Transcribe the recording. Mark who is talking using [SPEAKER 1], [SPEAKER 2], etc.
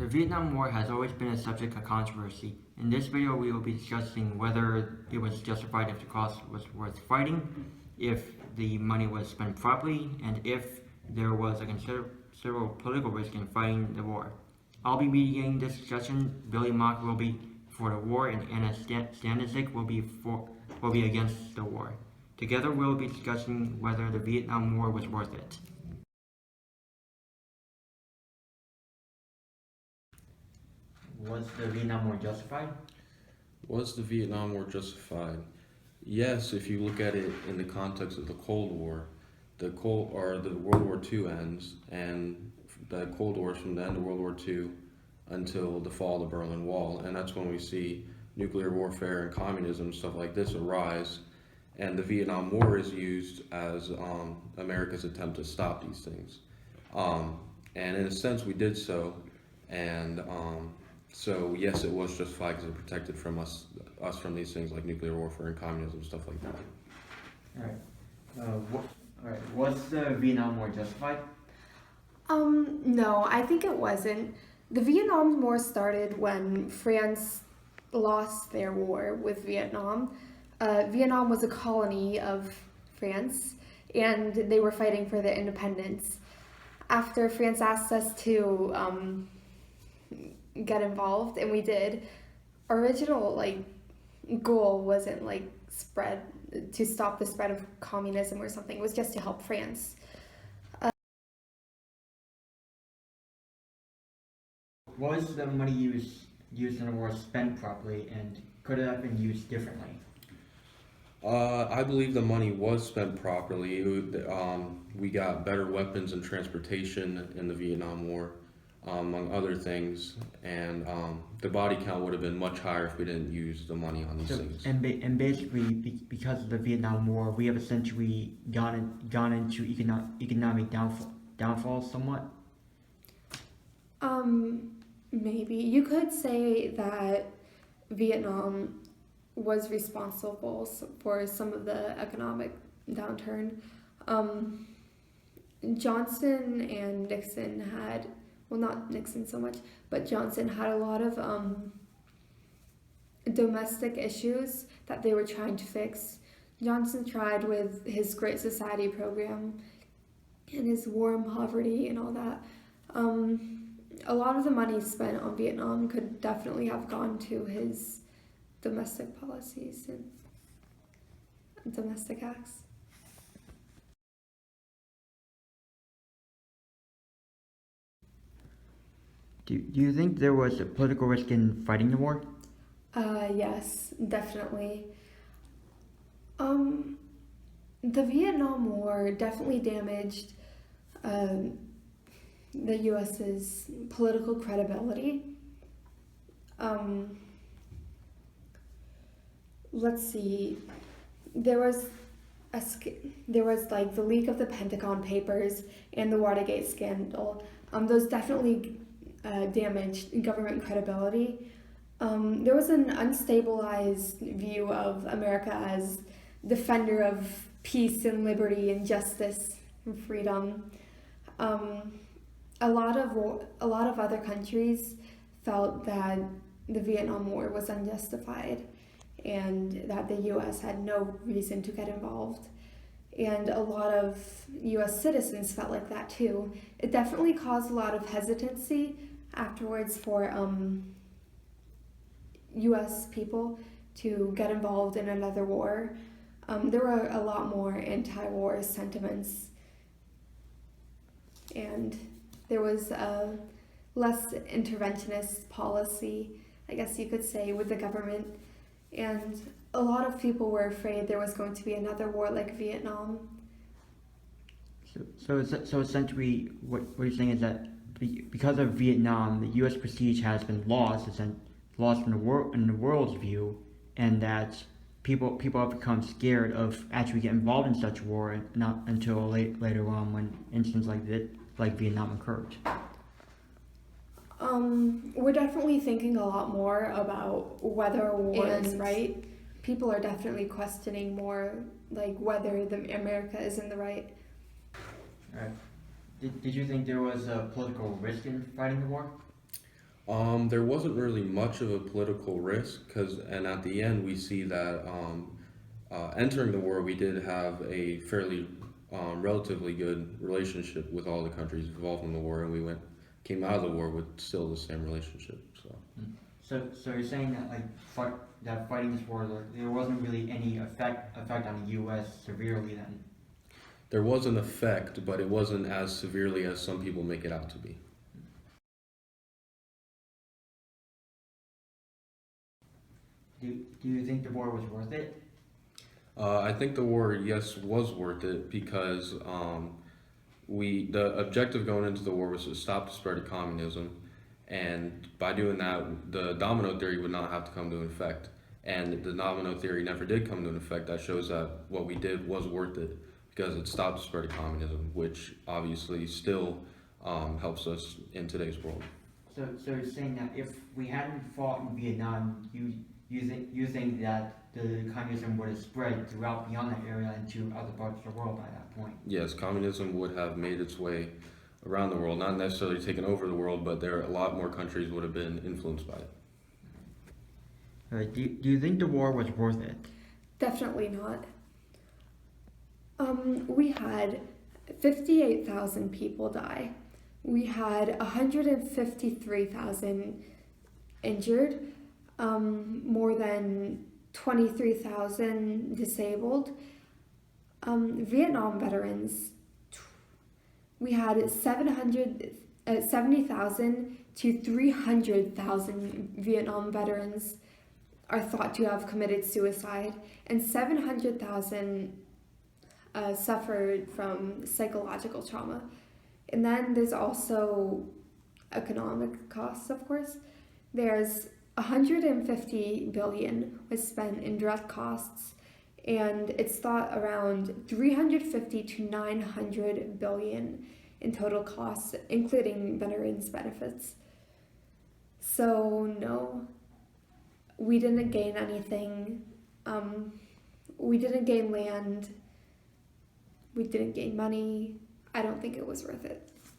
[SPEAKER 1] The Vietnam War has always been a subject of controversy. In this video, we will be discussing whether it was justified, if the cost was worth fighting, if the money was spent properly, and if there was a considerable political risk in fighting the war. I'll be mediating this discussion. Billy Mock will be for the war, and Anna Stanisic will be against the war. Together, we'll be discussing whether the Vietnam War was worth it. Was the Vietnam War justified?
[SPEAKER 2] Was the Vietnam War justified? Yes, if you look at it in the context of the Cold War. The World War II ends, and the Cold War is from the end of World War II until the fall of the Berlin Wall, and that's when we see nuclear warfare and communism and stuff like this arise, and the Vietnam War is used as America's attempt to stop these things. And in a sense, we did so, and so yes, it was justified because it protected from us from these things like nuclear warfare and communism, stuff like that.
[SPEAKER 1] All right. Was the Vietnam War justified?
[SPEAKER 3] No, I think it wasn't. The Vietnam War started when France lost their war with Vietnam. Vietnam was a colony of France, and they were fighting for their independence. After France asked us to get involved, and we did, original goal wasn't to stop the spread of communism or something. It was just to help France.
[SPEAKER 1] Was the money used in the war spent properly, and could it have been used differently?
[SPEAKER 2] I believe the money was spent properly. We got better weapons and transportation in the Vietnam War, among other things, and the body count would have been much higher if we didn't use the money on these things.
[SPEAKER 1] And basically, because of the Vietnam War, we have essentially gone into economic downfall somewhat.
[SPEAKER 3] Maybe you could say that Vietnam was responsible for some of the economic downturn. Johnson and Nixon had, well, not Nixon so much, but Johnson had a lot of domestic issues that they were trying to fix. Johnson tried with his Great Society program and his war on poverty and all that. A lot of the money spent on Vietnam could definitely have gone to his domestic policies and domestic acts.
[SPEAKER 1] Do you think there was a political risk in fighting the war?
[SPEAKER 3] Yes, definitely. The Vietnam War definitely damaged the U.S.'s political credibility. Let's see. There was the leak of the Pentagon Papers and the Watergate scandal. Those definitely damaged government credibility. There was an unstabilized view of America as defender of peace and liberty and justice and freedom. A lot of other countries felt that the Vietnam War was unjustified and that the U.S. had no reason to get involved. And a lot of U.S. citizens felt like that too. It definitely caused a lot of hesitancy afterwards for U.S. people to get involved in another war. There were a lot more anti-war sentiments, and there was a less interventionist policy, I guess you could say, with the government. And a lot of people were afraid there was going to be another war like Vietnam.
[SPEAKER 1] So essentially, what you're saying is that because of Vietnam, the U.S. prestige has been lost from the world in the world's view, and that people have become scared of actually getting involved in such war, not until later on when incidents like Vietnam occurred.
[SPEAKER 3] We're definitely thinking a lot more about whether war is right. People are definitely questioning more, whether America is in the right.
[SPEAKER 1] Did you think there was a political risk in fighting the war?
[SPEAKER 2] There wasn't really much of a political risk and at the end we see that entering the war, we did have a fairly relatively good relationship with all the countries involved in the war, and came out of the war with still the same relationship. So.
[SPEAKER 1] So you're saying that that fighting this war, there wasn't really any effect on the U.S. severely then?
[SPEAKER 2] There was an effect, but it wasn't as severely as some people make it out to be.
[SPEAKER 1] Do you think the war was worth it?
[SPEAKER 2] I think the war, yes, was worth it because the objective going into the war was to stop the spread of communism, and by doing that, the domino theory would not have to come into effect. And the domino theory never did come into effect. That shows that what we did was worth it because it stopped the spread of communism, which obviously still helps us in today's world.
[SPEAKER 1] So you're saying that if we hadn't fought in Vietnam, you think that the communism would have spread throughout beyond that area into other parts of the world by that point?
[SPEAKER 2] Yes, communism would have made its way around the world, not necessarily taken over the world, but a lot more countries would have been influenced by it.
[SPEAKER 1] Do you think the war was worth it?
[SPEAKER 3] Definitely not. We had 58,000 people die. We had 153,000 injured, more than 23,000 disabled. Vietnam veterans, we had 70,000 to 300,000 Vietnam veterans are thought to have committed suicide, and 700,000 suffered from psychological trauma. And then there's also economic costs, of course. There's 150 billion was spent in direct costs, and it's thought around 350 to 900 billion in total costs, including veterans benefits. So no, we didn't gain anything. We didn't gain land. We didn't gain money. I don't think it was worth it.